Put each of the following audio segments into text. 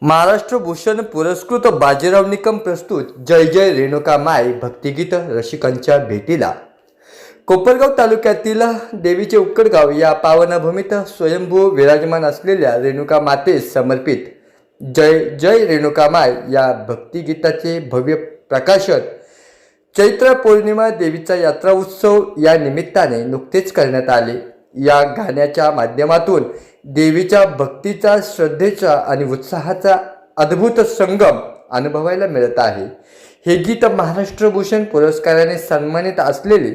महाराष्ट्र भूषण पुरस्कृत बाजीराव निकम प्रस्तुत जय जय रेणुका माय भक्तिगीत रसिकांच्या भेटीला कोपरगाव तालुक्यातील देवीचे उक्कडगाव या पावनभूमीत स्वयंभू विराजमान असलेल्या रेणुका मातेस समर्पित जय जय रेणुका माय या भक्तिगीताचे भव्य प्रकाशन चैत्र पौर्णिमा देवीचा यात्रा उत्सव या निमित्ताने नुकतेच करण्यात आले। या गाण्याच्या माध्यमातून देवीच्या भक्तीचा, श्रद्धेचा आणि उत्साहाचा अद्भुत संगम अनुभवायला मिळत आहे। हे गीत महाराष्ट्र भूषण पुरस्काराने सन्मानित असलेले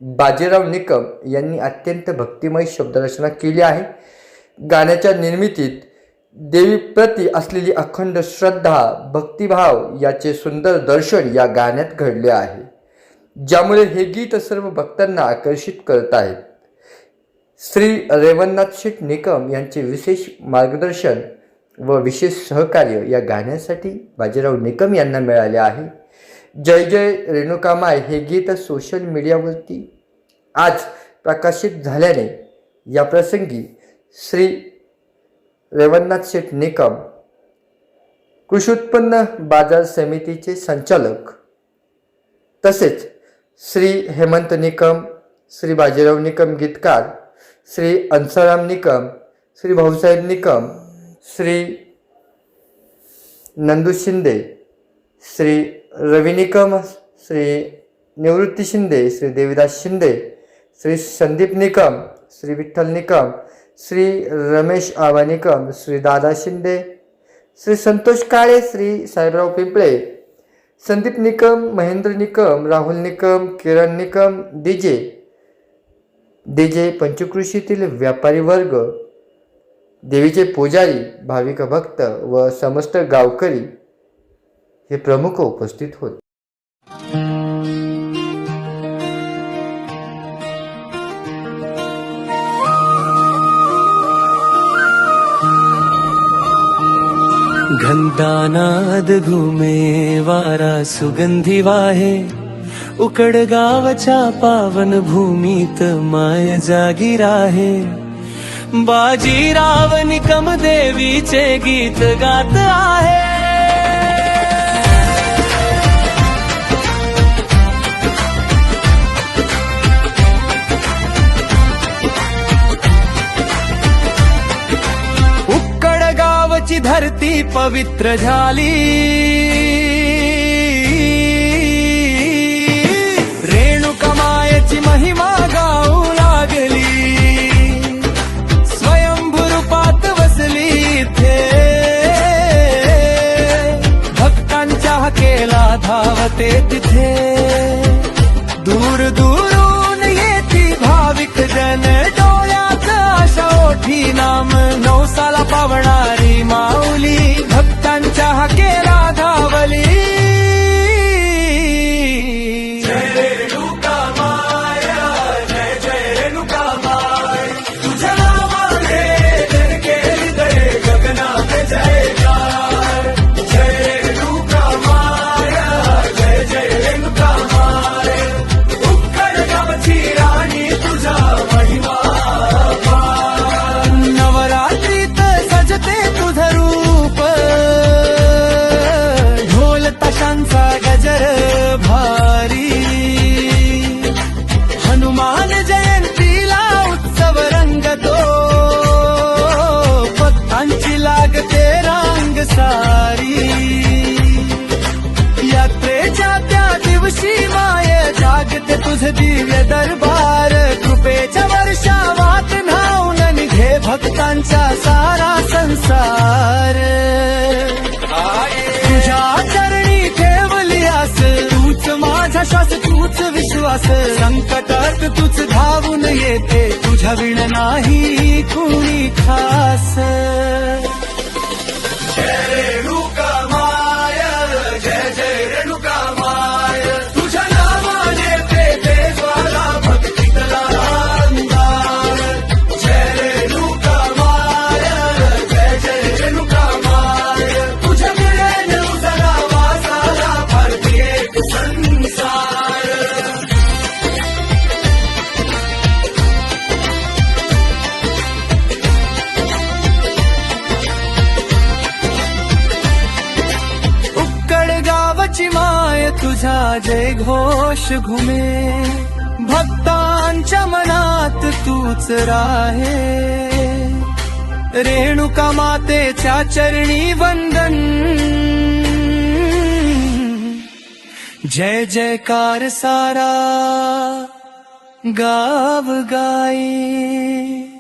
बाजीराव निकम यांनी अत्यंत भक्तिमय शब्दरचना केली आहे। गाण्याच्या निर्मितीत देवीप्रती असलेली अखंड श्रद्धा, भक्तिभाव याचे सुंदर दर्शन या गाण्यात घडले आहे, ज्यामुळे हे गीत सर्व भक्तांना आकर्षित करत आहे। श्री रेवणनाथ शेठ निकम यांचे विशेष मार्गदर्शन व विशेष सहकार्य या गाण्यासाठी बाजीराव निकम यांना मिळाले आहे। जय जय रेणुका माय हे गीत सोशल मीडियावरती आज प्रकाशित झाल्याने या प्रसंगी श्री रेवणनाथ शेठ निकम कृषी उत्पन्न बाजार समितीचे संचालक तसेच श्री हेमंत निकम, श्री बाजीराव निकम गीतकार, श्री अंसाराम निकम, श्री भाऊसाहेब निकम, श्री नंदू शिंदे, श्री रवी निकम, श्री निवृत्ती शिंदे, श्री देवीदास शिंदे, श्री संदीप निकम, श्री विठ्ठल निकम, श्री रमेश आवा निकम, श्री दादा शिंदे, श्री संतोष काळे, श्री साहेबराव पिंपळे, संदीप निकम, महेंद्र निकम, राहुल निकम, किरण निकम, डीजे पंचकृषीतील व्यापारी वर्ग, देवीचे पुजारी, भाविक भक्त व समस्त गावकरी हे प्रमुख उपस्थित होते। घंटानाद घुमे वारा सुगंधी वाहे, उकडगावच्या पावन भूमीत माय जागी राहे। बाजीराव निकम देवीचे गीत गात आहे। उकडगावची धरती पवित्र झाली, रेणुका मायेची महिमा गाऊ लागली। स्वयंभू रूपात बसली इथे, भक्तांच्या हाकेला धावते तिथे। दूर दूरून येती भाविक जन, डोळ्यात आशा ओठी नाम नवसाला पावणारी माऊली, भक्तांच्या हाकेला धावली। जय रेणुका माया, जय जय रेणुका माय, तुझ्या नावाने दणके हृदय गगनात जयकार। जय रेणुका माया, जय जय रेणुका माय, उक्कडगावची राणी तुझा महिमा। नवरात्रीत सजते तुझं रूप, ढोल ताशांचा गजर भारी। हनुमान जयंतीला उत्सव रंगतो, भक्तांची लागते रांग सारी। यात्रेच्या त्या दिवशी माय जागते तुझं दिव्य दरबार, कृपेच्या वर्षावात न्हाऊन निघे भक्तांचा सारा संसार। तुझ्या चरणी ठेवली आस, तूच माझा श्वास, तूच विश्वास। संकटात तूच धावून येते, तुझ्या विण नाही कुणी खास। जय रेणुका माय, जय जय रेणुका माय, तुझ्या नावाने पेटे ज्वाला भक्तीतला अंधार। जय रेणुका माय, जय जय रेणुका माय, तुझ्या मिळेल उजळा वासाला भरती एक संसार। तुझा जय घोष घुमे, भक्तांच्या मनात तूच राहे, रेणुका मातेच्या चरणी वंदन, जय जयकार सारा गाव गाये.